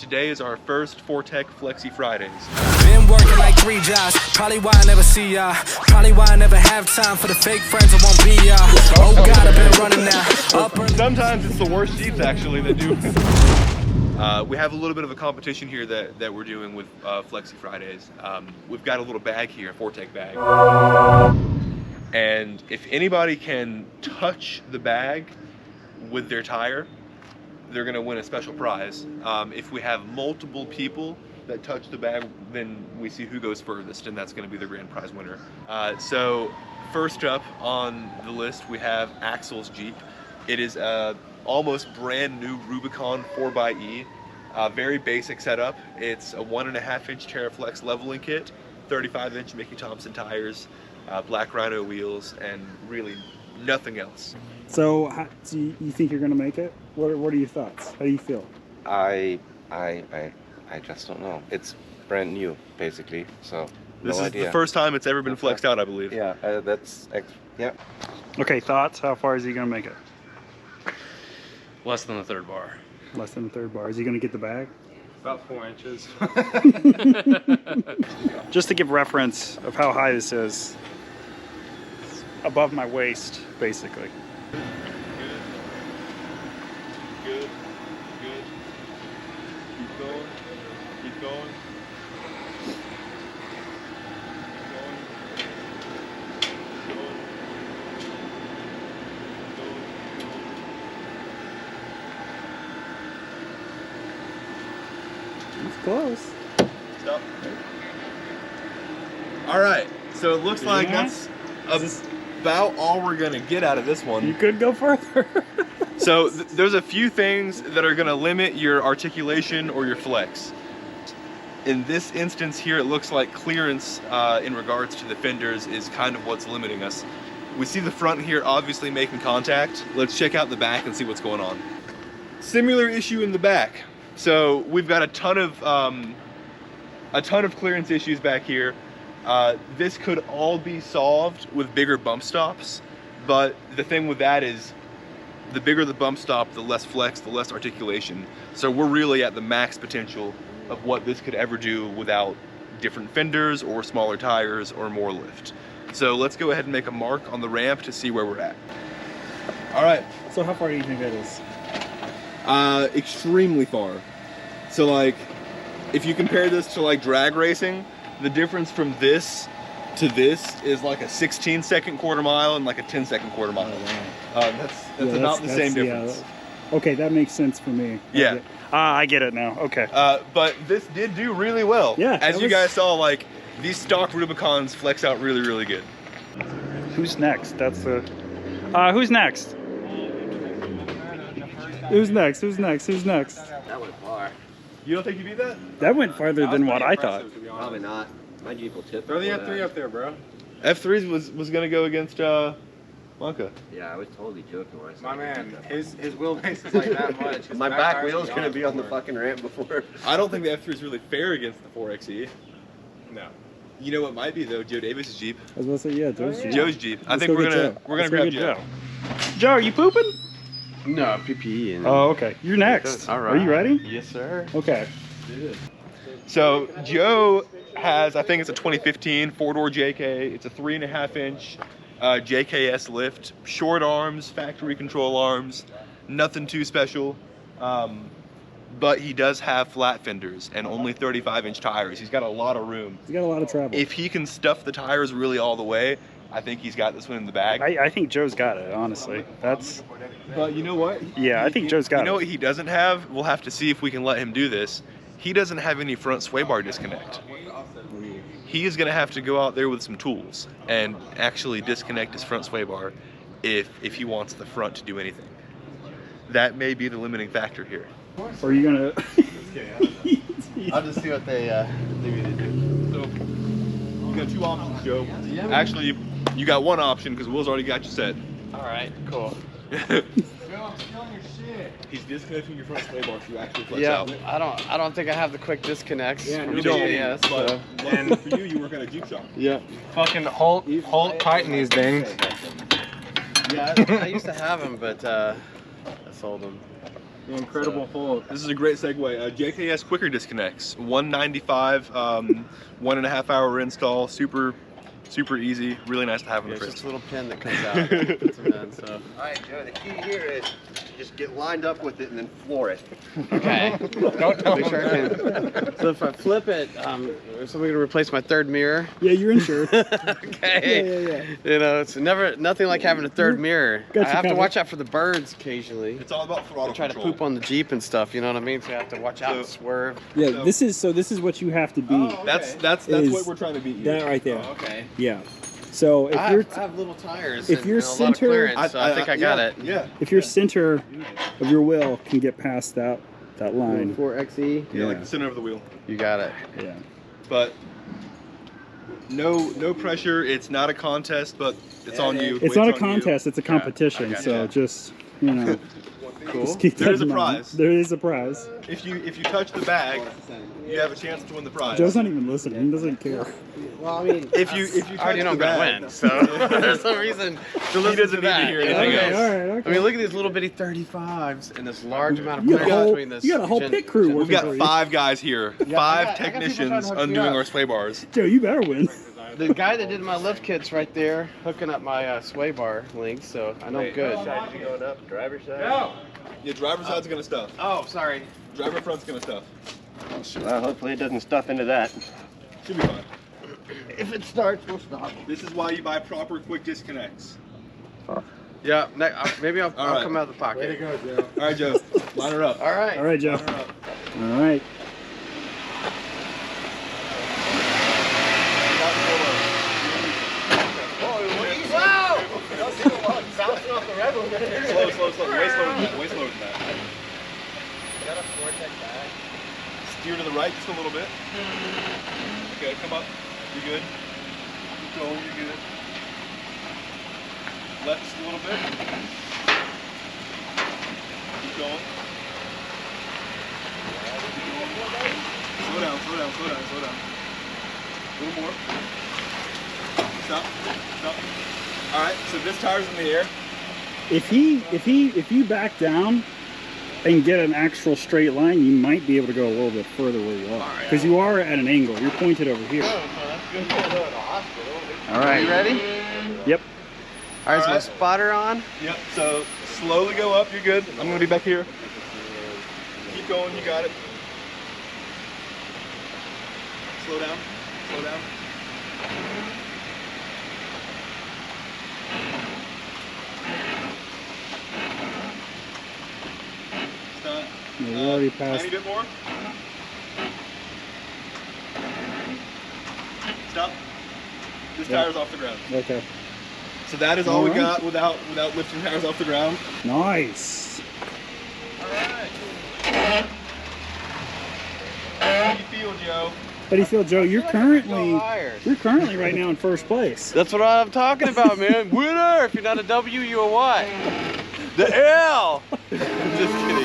Today is our first Fortec Flexi Fridays. Been working like 3 jobs, probably why I never see ya. Probably why I never have time for the fake friends that won't be ya. Oh God, I've been running now. Sometimes it's the worst Jeeps actually that do. We have a little bit of a competition here that we're doing with Flexi Fridays. We've got a little bag here, a Fortec bag. And if anybody can touch the bag with their tire, they're gonna win a special prize. If we have multiple people that touch the bag, then we see who goes furthest, and that's gonna be the grand prize winner. So first up on the list, we have Axel's Jeep. It is a almost brand new Rubicon 4xe, very basic setup. It's a 1.5-inch Terraflex leveling kit, 35-inch Mickey Thompson tires, black Rhino wheels, and really nothing else. So, do you think you're going to make it? What are your thoughts? How do you feel? I just don't know. It's brand new, basically. So This no is idea. the first time it's ever been flexed out, I believe. Yeah, yeah. Okay, thoughts? How far is he going to make it? Less than the third bar. Less than the third bar. Is he going to get the bag? About 4 inches. Just to give reference of how high this is, it's above my waist, basically. Good. Keep going. Keep going. It's close. Stop. All right. So it looks like Yeah. that's about all we're gonna get out of this one. You could go further. So there's a few things that are gonna limit your articulation or your flex. In this instance here, it looks like clearance in regards to the fenders is kind of what's limiting us. We see the front here obviously making contact. Let's check out the back and see what's going on. Similar issue in the back. So we've got a ton of clearance issues back here. This could all be solved with bigger bump stops, but the thing with that is the bigger the bump stop, the less flex, the less articulation. So we're really at the max potential of what this could ever do without different fenders or smaller tires or more lift. So let's go ahead and make a mark on the ramp to see where we're at. All right. So how far do you think that is? Extremely far. So like, if you compare this to like drag racing, the difference from this to this is like a 16-second quarter mile and like a 10-second quarter mile. Oh, wow. That's about the same difference. Yeah. Okay, that makes sense for me. Yeah. I get it now. Okay. But this did do really well. Yeah. As you guys saw, like these stock Rubicons flex out really, really good. Who's next? That's the. Who's next? Who's next? Who's next? Who's next? That went far. You don't think you beat that? That went farther than what I thought. Probably not. My Jeep will tip. Throw the before F3 that. up there, bro. F3 was gonna go against Monka. Yeah, I was totally joking when I said My I could man, do that. his wheelbase is like that much. His My back tires wheel's gonna be on the before. fucking ramp before. I don't think the F3 is really fair against the 4xe. No. You know what might be though? Joe Davis's Jeep. I was about to say, yeah, Joe's Jeep. Joe's Jeep. I Let's think go we're get gonna Joe. grab Let's go Joe. get Joe, are you pooping? No, PPE. And Oh, okay. You're next. All right. Are you ready? Yes, sir. Okay. So Joe has, I think it's a 2015 four-door JK. It's a 3.5-inch JKS lift, short arms, factory control arms, nothing too special. But he does have flat fenders and only 35-inch tires. He's got a lot of room. He's got a lot of travel. If he can stuff the tires really all the way, I think he's got this one in the bag. I think Joe's got it, honestly. That's. But you know what? Yeah, I think Joe's got You know it. what he doesn't have? We'll have to see if we can let him do this. He doesn't have any front sway bar disconnect. He is going to have to go out there with some tools and actually disconnect his front sway bar if he wants the front to do anything. That may be the limiting factor here. Or are you gonna? I'll just see what they leave me to do. So you got two options, Joe. Actually, you got one option because Will's already got you set. All right, cool. He's disconnecting your front sway bar so you actually flex Yeah, out. I don't think I have the quick disconnects. You from don't, GPS, but so. luckily for you, you work at a Jeep shop. Yeah. Fucking hold tighten these things. Yeah, I used to have them, but I sold them. The Incredible Hulk. This is a great segue. JKS quicker disconnects. 195, 1.5 hour install. Super easy. Really nice to have in the It's fridge. just a little pin that comes out. Puts them in, so. Alright, Joe, the key here is just get lined up with it and then floor it. Okay. Don't tell Make him sure I can. So if I flip it, is somebody gonna replace my third mirror? Yeah, you're insured. Okay. Yeah. You know, it's nothing like having a third mirror. Got I you have to covered. watch out for the birds occasionally. It's all about throttle I try to control. poop on the Jeep and stuff, you know what I mean? So I have to watch out and swerve. Yeah, So- this is what you have to beat. That's Is what we're trying to beat you. That right there. Okay. Yeah. So if I you're have little tires. if and, you're and a lot of center- clearance, so I think I got yeah, it. Yeah. if your center of your wheel can get past that line. 4XE. Yeah, like the center of the wheel. You got it. Yeah. But no pressure. It's not a contest, but it's on you. It's Weight's not a on you. contest, it's a competition. Okay. So Yeah. just, you know, Cool. just keep There that is a in mind. prize. There is a prize. If you touch the bag, you have a chance to win the prize. Joe's not even listening. He doesn't care. Well, I mean, If you I already touch know I'm the gonna bag, win, so there's no reason to listen doesn't to need to that. hear you know? anything Okay, else. all right, okay. I mean, look at these little bitty 35s and this large amount of You got a clearance whole, between this. you got a whole pit crew We've working got for you. 5 guys here, I 5 got people trying technicians to hook me undoing up. our sway bars. Joe, you better win. The guy that did my lift kit's right there, hooking up my sway bar links, so I know I'm good. Side you going up, driver's side? Yeah, driver's side's gonna stuff. Oh, sorry. Driver front's gonna stuff. Well, hopefully it doesn't stuff into that. Should be fine. If it starts, we'll stop. This is why you buy proper quick disconnects. Yeah, maybe I'll right. come out of the pocket. All right, Joe, line her up. All right. All right, Joe. Line her up. All right. Slow. Way slower than that. Way slower than that. Steer to the right just a little bit. Okay, come up. You good? Keep going. You're good. Left just a little bit. Keep going. Slow down. A little more. Stop. All right. So this tire's in the air. If you back down and get an actual straight line, you might be able to go a little bit further where you are. Because you are at an angle. You're pointed over here. All right. You ready? Yep. All right, is my Alright. spotter on? Yep. So slowly go up. You're good. I'm gonna be back here. Keep going. You got it. Slow down. Stop. Yeah, we already passed. Tiny bit more. Stop. This Yeah. tire's off the ground. Okay. So that is all we Alright. got without lifting tires off the ground. Nice. How do you feel, Joe? How do you feel, Joe? You're Go currently higher. right now in first place. That's what I'm talking about, man. Winner! If you're not a W, you're a what? The L! Just kidding.